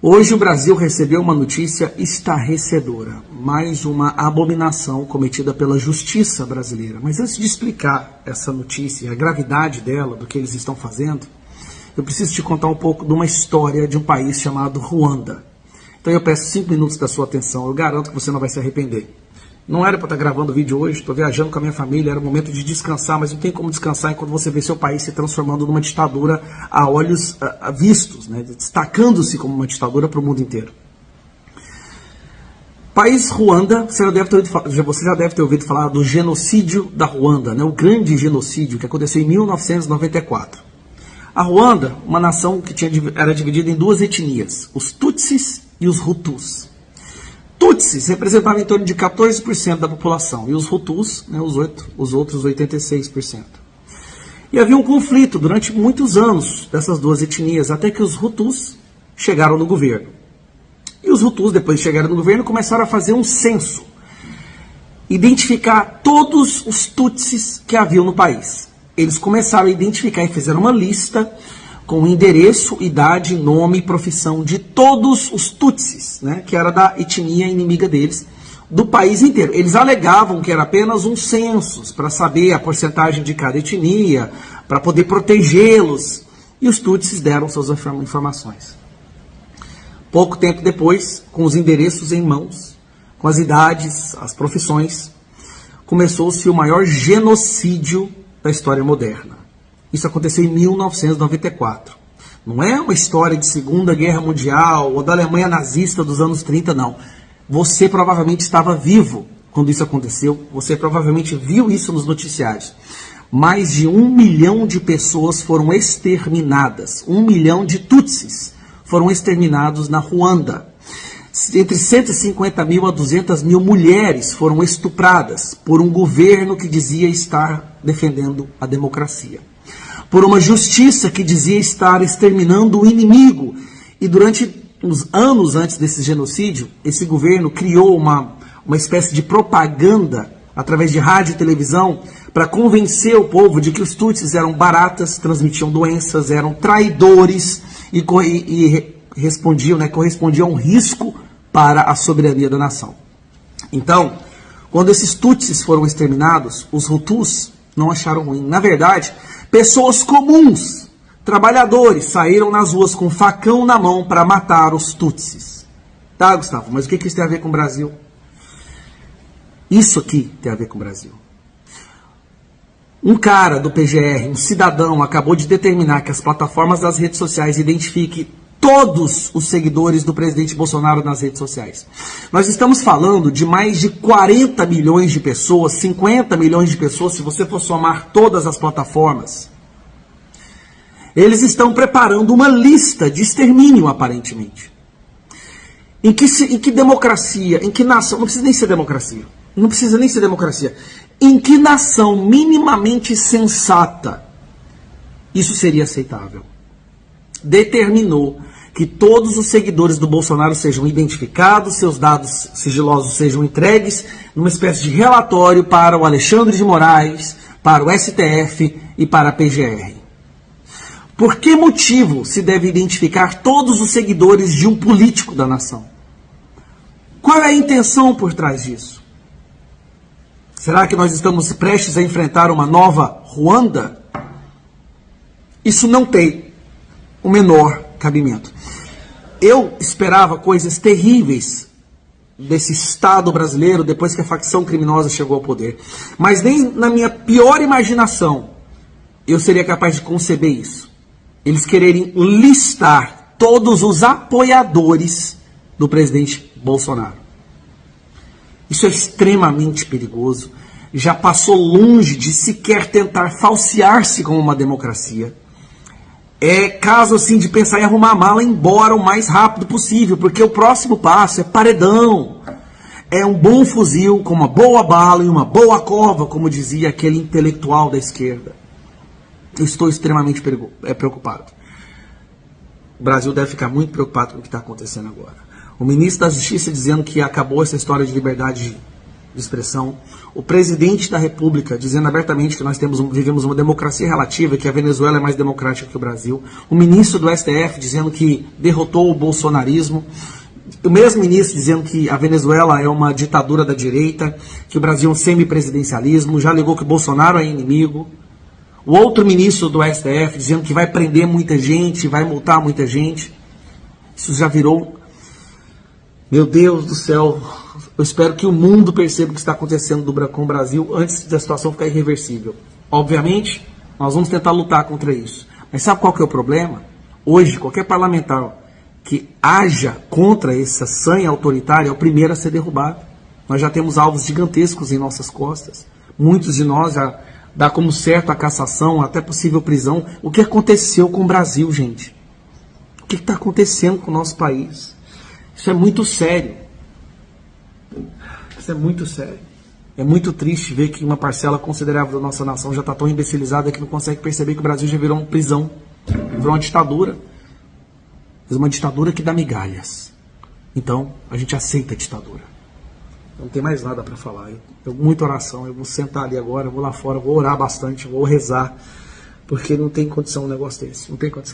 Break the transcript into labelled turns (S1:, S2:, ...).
S1: Hoje o Brasil recebeu uma notícia estarrecedora, mais uma abominação cometida pela justiça brasileira. Mas antes de explicar essa notícia, a gravidade dela, do que eles estão fazendo, eu preciso te contar um pouco de uma história de um país chamado Ruanda. Então eu peço 5 minutos da sua atenção, eu garanto que você não vai se arrepender. Não era para estar gravando o vídeo hoje, estou viajando com a minha família, era o momento de descansar, mas não tem como descansar enquanto você vê seu país se transformando numa ditadura a olhos vistos, né? Destacando-se como uma ditadura para o mundo inteiro. País Ruanda, você já deve ter ouvido falar do genocídio da Ruanda, né? O grande genocídio que aconteceu em 1994. A Ruanda, uma nação que era dividida em 2 etnias, os Tutsis e os Hutus. Tutsis representavam em torno de 14% da população, e os Hutus, né, os outros 86%. E havia um conflito durante muitos anos dessas 2 etnias, até que os Hutus chegaram no governo. E os Hutus, depois de chegarem no governo, começaram a fazer um censo, identificar todos os Tutsis que haviam no país. Eles começaram a identificar e fizeram uma lista com endereço, idade, nome e profissão de todos os Tutsis, né, que era da etnia inimiga deles, do país inteiro. Eles alegavam que era apenas um censo, para saber a porcentagem de cada etnia, para poder protegê-los, e os Tutsis deram suas informações. Pouco tempo depois, com os endereços em mãos, com as idades, as profissões, começou-se o maior genocídio da história moderna. Isso aconteceu em 1994. Não é uma história de Segunda Guerra Mundial ou da Alemanha nazista dos anos 30, não. Você provavelmente estava vivo quando isso aconteceu. Você provavelmente viu isso nos noticiários. Mais de 1 milhão de pessoas foram exterminadas. 1 milhão de Tutsis foram exterminados na Ruanda. Entre 150 mil a 200 mil mulheres foram estupradas por um governo que dizia estar defendendo a democracia. Por uma justiça que dizia estar exterminando o inimigo. E durante os anos antes desse genocídio, esse governo criou uma espécie de propaganda, através de rádio e televisão, para convencer o povo de que os Tutsis eram baratas, transmitiam doenças, eram traidores e correspondiam a um risco para a soberania da nação. Então, quando esses Tutsis foram exterminados, os Hutus não acharam ruim. Na verdade, pessoas comuns, trabalhadores, saíram nas ruas com facão na mão para matar os Tutsis. Tá, Gustavo? Mas o que isso tem a ver com o Brasil? Isso aqui tem a ver com o Brasil. Um cara do PGR, um cidadão, acabou de determinar que as plataformas das redes sociais identifiquem todos os seguidores do presidente Bolsonaro nas redes sociais. Nós estamos falando de mais de 40 milhões de pessoas, 50 milhões de pessoas, se você for somar todas as plataformas. Eles estão preparando uma lista de extermínio, aparentemente. Em que democracia, em que nação, não precisa nem ser democracia, não precisa nem ser democracia, em que nação minimamente sensata isso seria aceitável? Determinou que todos os seguidores do Bolsonaro sejam identificados, seus dados sigilosos sejam entregues numa espécie de relatório para o Alexandre de Moraes, para o STF e para a PGR. Por que motivo se deve identificar todos os seguidores de um político da nação? Qual é a intenção por trás disso? Será que nós estamos prestes a enfrentar uma nova Ruanda? Isso não tem o menor cabimento. Eu esperava coisas terríveis desse Estado brasileiro depois que a facção criminosa chegou ao poder. Mas nem na minha pior imaginação eu seria capaz de conceber isso. Eles quererem listar todos os apoiadores do presidente Bolsonaro. Isso é extremamente perigoso. Já passou longe de sequer tentar falsear-se como uma democracia. É caso assim de pensar em arrumar a mala e ir embora o mais rápido possível, porque o próximo passo é paredão. É um bom fuzil com uma boa bala e uma boa cova, como dizia aquele intelectual da esquerda. Eu estou extremamente preocupado. O Brasil deve ficar muito preocupado com o que está acontecendo agora. O ministro da Justiça dizendo que acabou essa história de liberdade de expressão, o presidente da República dizendo abertamente que nós vivemos uma democracia relativa, que a Venezuela é mais democrática que o Brasil, o ministro do STF dizendo que derrotou o bolsonarismo, o mesmo ministro dizendo que a Venezuela é uma ditadura da direita, que o Brasil é um semipresidencialismo, já alegou que o Bolsonaro é inimigo. O outro ministro do STF dizendo que vai prender muita gente, vai multar muita gente. Isso já virou... Meu Deus do céu, eu espero que o mundo perceba o que está acontecendo com o Brasil antes da situação ficar irreversível. Obviamente, nós vamos tentar lutar contra isso. Mas sabe qual que é o problema? Hoje, qualquer parlamentar que haja contra essa sanha autoritária é o primeiro a ser derrubado. Nós já temos alvos gigantescos em nossas costas. Muitos de nós já dá como certo a cassação, até possível prisão. O que aconteceu com o Brasil, gente? O que está acontecendo com o nosso país? Isso é muito sério. Isso é muito sério. É muito triste ver que uma parcela considerável da nossa nação já está tão imbecilizada que não consegue perceber que o Brasil já virou uma prisão, virou uma ditadura. Mas uma ditadura que dá migalhas. Então, a gente aceita a ditadura. Não tem mais nada para falar. Muita oração. Eu vou sentar ali agora, vou lá fora, vou orar bastante, vou rezar, porque não tem condição um negócio desse. Não tem condição.